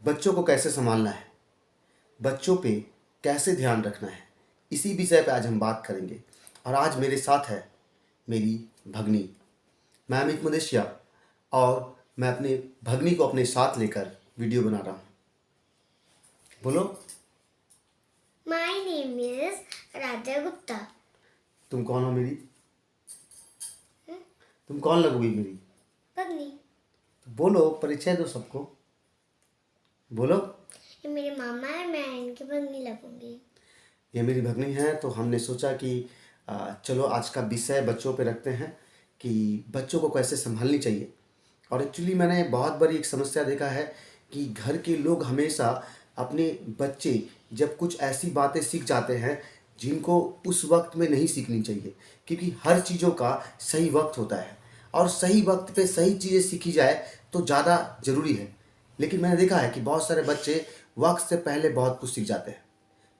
बच्चों को कैसे संभालना है, बच्चों पे कैसे ध्यान रखना है, इसी विषय पे आज हम बात करेंगे। और आज मेरे साथ है मेरी भगनी। मैं अमित मदेशिया और मैं अपने भगनी को अपने साथ लेकर वीडियो बना रहा हूँ। बोलो। My name is Radha Gupta. तुम कौन हो मेरी? तुम कौन लगोगी मेरी? भगनी, तो बोलो, परिचय दो सबको। बोलो। ये मेरे मामा है, मैं इनकी भगनी लगूंगी। ये मेरी भगनी है, तो हमने सोचा कि चलो आज का विषय बच्चों पे रखते हैं कि बच्चों को कैसे संभालनी चाहिए। और एक्चुअली मैंने बहुत बड़ी एक समस्या देखा है कि घर के लोग हमेशा अपने बच्चे जब कुछ ऐसी बातें सीख जाते हैं जिनको उस वक्त में नहीं सीखनी चाहिए, क्योंकि हर चीज़ों का सही वक्त होता है और सही वक्त पे सही चीज़ें सीखी जाए तो ज़्यादा ज़रूरी है। लेकिन मैंने देखा है कि बहुत सारे बच्चे वक्त से पहले बहुत कुछ सीख जाते हैं।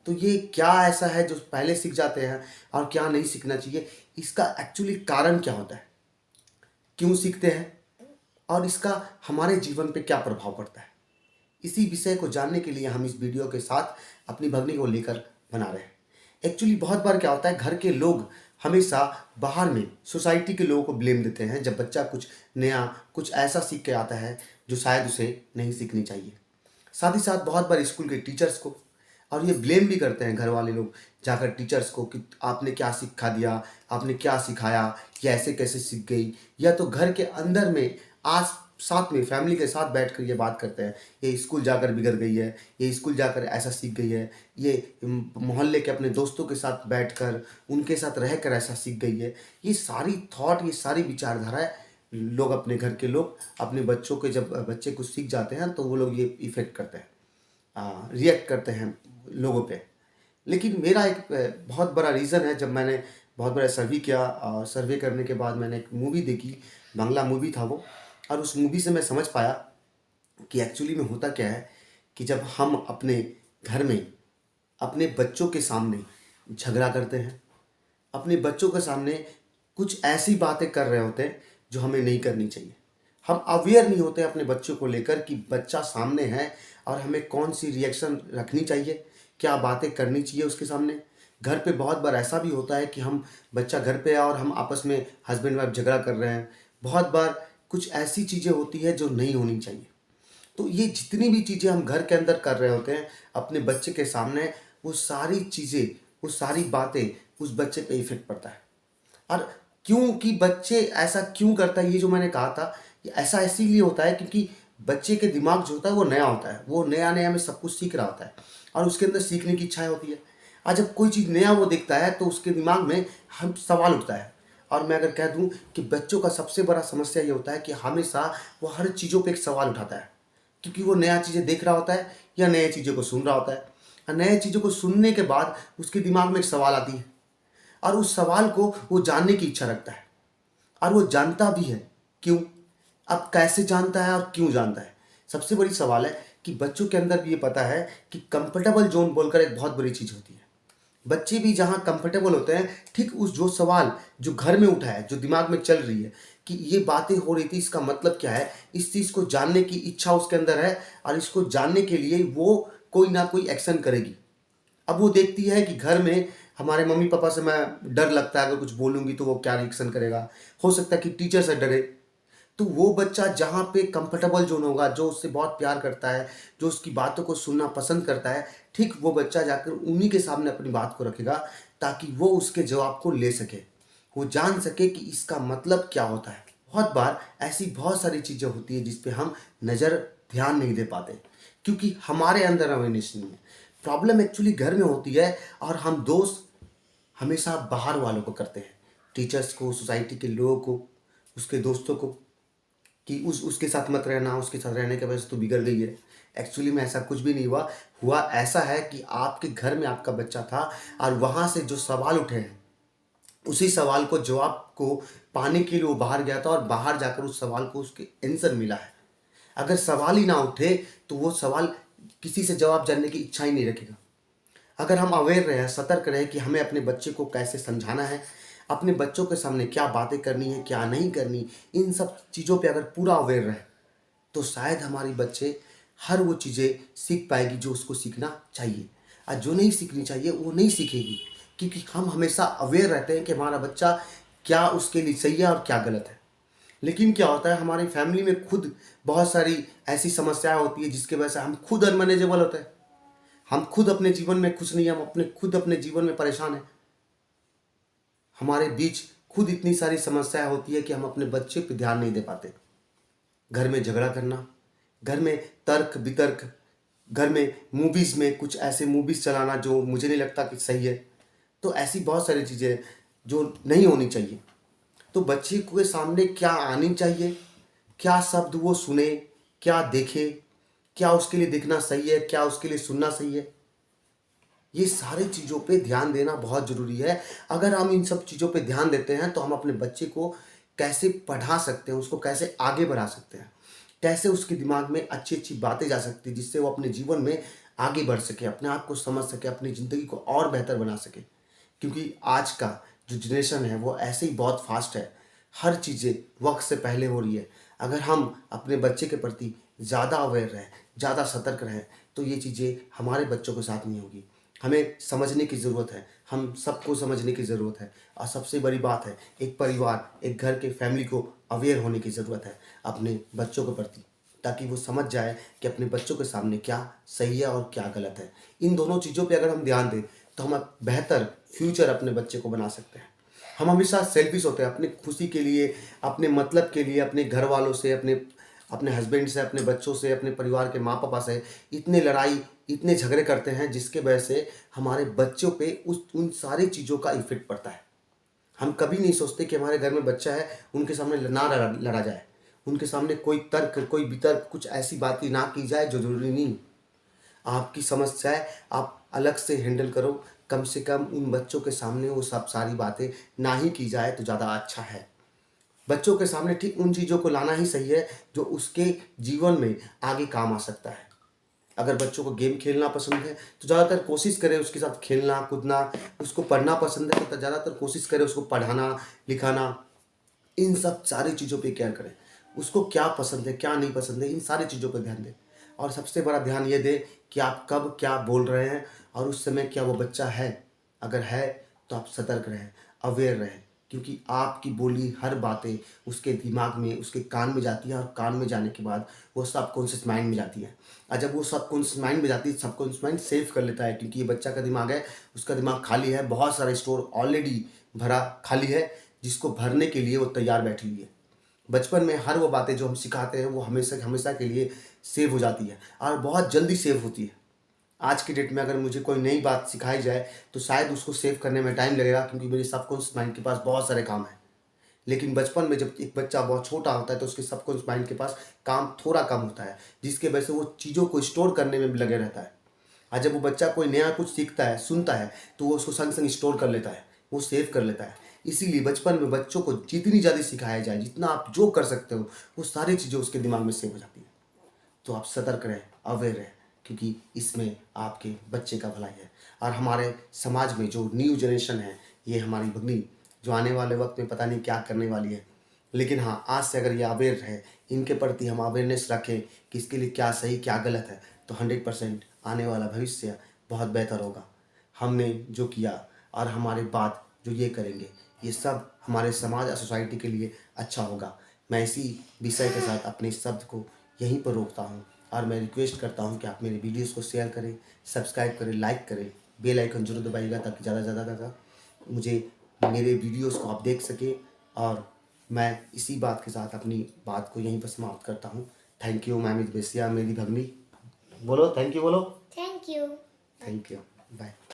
तो ये क्या ऐसा है जो पहले सीख जाते हैं और क्या नहीं सीखना चाहिए, इसका एक्चुअली कारण क्या होता है, क्यों सीखते हैं और इसका हमारे जीवन पे क्या प्रभाव पड़ता है, इसी विषय को जानने के लिए हम इस वीडियो के साथ अपनी भगनी को लेकर बना रहे हैं। एक्चुअली बहुत बार क्या होता है, घर के लोग हमेशा बाहर में सोसाइटी के लोगों को ब्लेम देते हैं जब बच्चा कुछ नया कुछ ऐसा सीख के आता है जो शायद उसे नहीं सीखनी चाहिए। साथ ही साथ बहुत बार स्कूल के टीचर्स को, और ये ब्लेम भी करते हैं घर वाले लोग जाकर टीचर्स को कि आपने क्या सिखा दिया, आपने क्या सिखाया, ये ऐसे कैसे सीख गई। या तो घर के अंदर में आज साथ में फैमिली के साथ बैठकर ये बात करते हैं, ये स्कूल जाकर बिगड़ गई है, ये स्कूल जाकर ऐसा सीख गई है, ये मोहल्ले के अपने दोस्तों के साथ बैठकर उनके साथ रहकर ऐसा सीख गई है। ये सारी थॉट, ये सारी विचारधाराएं लोग, अपने घर के लोग अपने बच्चों के, जब बच्चे कुछ सीख जाते हैं तो वो लोग ये इफ़ेक्ट करते हैं, रिएक्ट करते हैं लोगों पे। लेकिन मेरा एक बहुत बड़ा रीज़न है, जब मैंने बहुत बड़ा सर्वे किया और सर्वे करने के बाद मैंने एक मूवी देखी, बांग्ला मूवी था वो, और उस मूवी से मैं समझ पाया कि एक्चुअली में होता क्या है कि जब हम अपने घर में अपने बच्चों के सामने झगड़ा करते हैं, अपने बच्चों के सामने कुछ ऐसी बातें कर रहे होते हैं जो हमें नहीं करनी चाहिए। हम अवेयर नहीं होते अपने बच्चों को लेकर कि बच्चा सामने है और हमें कौन सी रिएक्शन रखनी चाहिए, क्या बातें करनी चाहिए उसके सामने। घर पे बहुत बार ऐसा भी होता है कि हम बच्चा घर पे है और हम आपस में हस्बैंड वाइफ झगड़ा कर रहे हैं। बहुत बार कुछ ऐसी चीज़ें होती है जो नहीं होनी चाहिए। तो ये जितनी भी चीज़ें हम घर के अंदर कर रहे होते हैं अपने बच्चे के सामने, वो सारी चीज़ें, वो सारी बातें उस बच्चे पे इफेक्ट पड़ता है। और क्योंकि बच्चे ऐसा क्यों करता है, ये जो मैंने कहा था, ये ऐसा इसीलिए होता है क्योंकि बच्चे के दिमाग जो होता है वो नया होता है, वो नया नया में सब कुछ सीख रहा होता है और उसके अंदर सीखने की इच्छा होती है। और जब कोई चीज़ नया वो देखता है तो उसके दिमाग में हम सवाल उठता है। और मैं अगर कह दूं कि बच्चों का सबसे बड़ा समस्या ये होता है कि हमेशा वो हर चीज़ों पे एक सवाल उठाता है, क्योंकि वो नया चीज़ें देख रहा होता है या नए चीज़ों को सुन रहा होता है। और नए चीज़ों को सुनने के बाद उसके दिमाग में एक सवाल आती है और उस सवाल को वो जानने की इच्छा रखता है और वो जानता भी है। क्यों? अब कैसे जानता है और क्यों जानता है, सबसे बड़ी सवाल है कि बच्चों के अंदर भी ये पता है कि कंफर्टेबल जोन बोलकर एक बहुत बड़ी चीज़ होती है। बच्चे भी जहाँ कंफर्टेबल होते हैं, ठीक उस जो सवाल जो घर में उठा है, जो दिमाग में चल रही है कि ये बातें हो रही थी, इसका मतलब क्या है, इस चीज़ को जानने की इच्छा उसके अंदर है और इसको जानने के लिए वो कोई ना कोई एक्शन करेगी। अब वो देखती है कि घर में हमारे मम्मी पापा से मैं डर लगता है, अगर कुछ बोलूँगी तो वो क्या रिएक्शन करेगा, हो सकता है कि टीचर से डरे। तो वो बच्चा जहाँ पे कंफर्टेबल जोन होगा, जो उससे बहुत प्यार करता है, जो उसकी बातों को सुनना पसंद करता है, ठीक वो बच्चा जाकर उन्हीं के सामने अपनी बात को रखेगा ताकि वो उसके जवाब को ले सके, वो जान सके कि इसका मतलब क्या होता है। बहुत बार ऐसी बहुत सारी चीज़ें होती है जिस पे हम नज़र ध्यान नहीं दे पाते क्योंकि हमारे अंदर अवेयरनेस नहीं है। प्रॉब्लम एक्चुअली घर में होती है और हम दोष हमेशा बाहर वालों को करते हैं, टीचर्स को, सोसाइटी के लोगों को, उसके दोस्तों को, कि उसके साथ मत रहना, उसके साथ रहने की वजह से तो बिगड़ गई है। एक्चुअली में ऐसा कुछ भी नहीं हुआ। हुआ ऐसा है कि आपके घर में आपका बच्चा था और वहाँ से जो सवाल उठे हैं, उसी सवाल को, जवाब को पाने के लिए वो बाहर गया था और बाहर जाकर उस सवाल को उसके आंसर मिला है। अगर सवाल ही ना उठे तो वो सवाल किसी से जवाब जानने की इच्छा ही नहीं रखेगा। अगर हम अवेयर रहें, सतर्क रहें कि हमें अपने बच्चे को कैसे समझाना है, अपने बच्चों के सामने क्या बातें करनी है, क्या नहीं करनी, इन सब चीज़ों पे अगर पूरा अवेयर रहे तो शायद हमारे बच्चे हर वो चीज़ें सीख पाएगी जो उसको सीखना चाहिए, और जो नहीं सीखनी चाहिए वो नहीं सीखेगी, क्योंकि हम हमेशा अवेयर रहते हैं कि हमारा बच्चा क्या उसके लिए सही है और क्या गलत है। लेकिन क्या होता है, हमारी फैमिली में खुद बहुत सारी ऐसी समस्याएं होती है जिसकी वजह से हम खुद अनमैनेजेबल होते हैं, हम खुद अपने जीवन में खुश नहीं हैं, हम खुद अपने जीवन में परेशान हैं। हमारे बीच खुद इतनी सारी समस्याएं होती है कि हम अपने बच्चे पे ध्यान नहीं दे पाते। घर में झगड़ा करना, घर में तर्क वितर्क, घर में मूवीज़ में कुछ ऐसे मूवीज़ चलाना जो मुझे नहीं लगता कि सही है। तो ऐसी बहुत सारी चीज़ें जो नहीं होनी चाहिए। तो बच्चे के सामने क्या आनी चाहिए, क्या शब्द वो सुने, क्या देखे, क्या उसके लिए देखना सही है, क्या उसके लिए सुनना सही है, ये सारी चीज़ों पे ध्यान देना बहुत ज़रूरी है। अगर हम इन सब चीज़ों पे ध्यान देते हैं तो हम अपने बच्चे को कैसे पढ़ा सकते हैं, उसको कैसे आगे बढ़ा सकते हैं, कैसे उसके दिमाग में अच्छी अच्छी बातें जा सकती हैं जिससे वो अपने जीवन में आगे बढ़ सके, अपने आप को समझ सके, अपनी ज़िंदगी को और बेहतर बना सके। क्योंकि आज का जो जनरेशन है वो ऐसे ही बहुत फास्ट है, हर चीज़ें वक्त से पहले हो रही है। अगर हम अपने बच्चे के प्रति ज़्यादा अवेयर रहें, ज़्यादा सतर्क रहें, तो ये चीज़ें हमारे बच्चों के साथ नहीं होगी। हमें समझने की ज़रूरत है, हम सबको समझने की ज़रूरत है, और सबसे बड़ी बात है, एक परिवार, एक घर के फैमिली को अवेयर होने की ज़रूरत है अपने बच्चों के प्रति, ताकि वो समझ जाए कि अपने बच्चों के सामने क्या सही है और क्या गलत है। इन दोनों चीज़ों पे अगर हम ध्यान दें तो हम बेहतर फ्यूचर अपने बच्चे को बना सकते हैं। हम हमेशा सेल्फिश होते हैं, अपनी खुशी के लिए, अपने मतलब के लिए, अपने घर वालों से, अपने अपने हस्बैंड से, अपने बच्चों से, अपने परिवार के माँ पापा से इतने लड़ाई, इतने झगड़े करते हैं जिसके वजह से हमारे बच्चों पे उन सारी चीज़ों का इफेक्ट पड़ता है। हम कभी नहीं सोचते कि हमारे घर में बच्चा है, उनके सामने ना लड़ा जाए, उनके सामने कोई तर्क, कोई वितर्क, कुछ ऐसी बातें ना की जाए जो ज़रूरी नहीं। आपकी समस्या है, आप अलग से हैंडल करो, कम से कम उन बच्चों के सामने वो सब सारी बातें ना ही की जाए तो ज़्यादा अच्छा है। बच्चों के सामने ठीक उन चीज़ों को लाना ही सही है जो उसके जीवन में आगे काम आ सकता है। अगर बच्चों को गेम खेलना पसंद है तो ज़्यादातर कोशिश करें उसके साथ खेलना कूदना, उसको पढ़ना पसंद है तो ज़्यादातर कोशिश करें उसको पढ़ाना लिखाना, इन सब सारी चीज़ों पे केयर करें। उसको क्या पसंद है, क्या नहीं पसंद है, इन सारी चीज़ों पे ध्यान दें। और सबसे बड़ा ध्यान ये दें कि आप कब क्या बोल रहे हैं और उस समय क्या वो बच्चा है। अगर है तो आप सतर्क रहें, अवेयर रहें, क्योंकि आपकी बोली हर बातें उसके दिमाग में, उसके कान में जाती है, और कान में जाने के बाद वो सबकॉन्शियस माइंड में जाती है। और जब वो सबकॉन्शियस माइंड में जाती है, सबकॉन्शियस माइंड सेव कर लेता है, क्योंकि ये बच्चा का दिमाग है, उसका दिमाग खाली है, बहुत सारा स्टोर ऑलरेडी भरा खाली है, जिसको भरने के लिए वो तैयार बैठी हुई है। बचपन में हर वो बातें जो हम सिखाते हैं वो हमेशा हमेशा के लिए सेव हो जाती है, और बहुत जल्दी सेव होती है। आज की डेट में अगर मुझे कोई नई बात सिखाई जाए तो शायद उसको सेव करने में टाइम लगेगा, क्योंकि मेरे सबकॉन्शियस माइंड के पास बहुत सारे काम हैं। लेकिन बचपन में जब एक बच्चा बहुत छोटा होता है तो उसके सबकॉन्शियस माइंड के पास काम थोड़ा कम होता है, जिसके वजह से वो चीज़ों को स्टोर करने में भी लगे रहता है। और जब वो बच्चा कोई नया कुछ सीखता है, सुनता है, तो वो उसको संग संग स्टोर कर लेता है, वो सेव कर लेता है। इसीलिए बचपन में बच्चों को जितनी ज़्यादा सिखाया जाए, जितना आप जो कर सकते हो, वो सारी चीज़ें उसके दिमाग में सेव हो जाती है। तो आप सतर्क रहें, अवेयर रहें, क्योंकि इसमें आपके बच्चे का भलाई है। और हमारे समाज में जो न्यू जनरेशन है, ये हमारी भगनी जो आने वाले वक्त में पता नहीं क्या करने वाली है, लेकिन हाँ, आज से अगर ये अवेयर रहे, इनके प्रति हम अवेयरनेस रखें कि इसके लिए क्या सही क्या गलत है, तो 100% आने वाला भविष्य बहुत बेहतर होगा। हमने जो किया और हमारे बाद जो ये करेंगे, ये सब हमारे समाज और सोसाइटी के लिए अच्छा होगा। मैं इसी विषय के साथ अपने इस शब्द को यहीं पर रोकता हूँ, और मैं रिक्वेस्ट करता हूँ कि आप मेरे वीडियोस को शेयर करें, सब्सक्राइब करें, लाइक करें, बेल आइकन जरूर दबाइएगा, ताकि ज़्यादा से ज़्यादा मुझे मेरे वीडियोस को आप देख सकें। और मैं इसी बात के साथ अपनी बात को यहीं पर समाप्त करता हूँ। थैंक यू मैम बेसिया, मेरी भगनी। बोलो थैंक यू, बोलो thank you. Thank you, bye.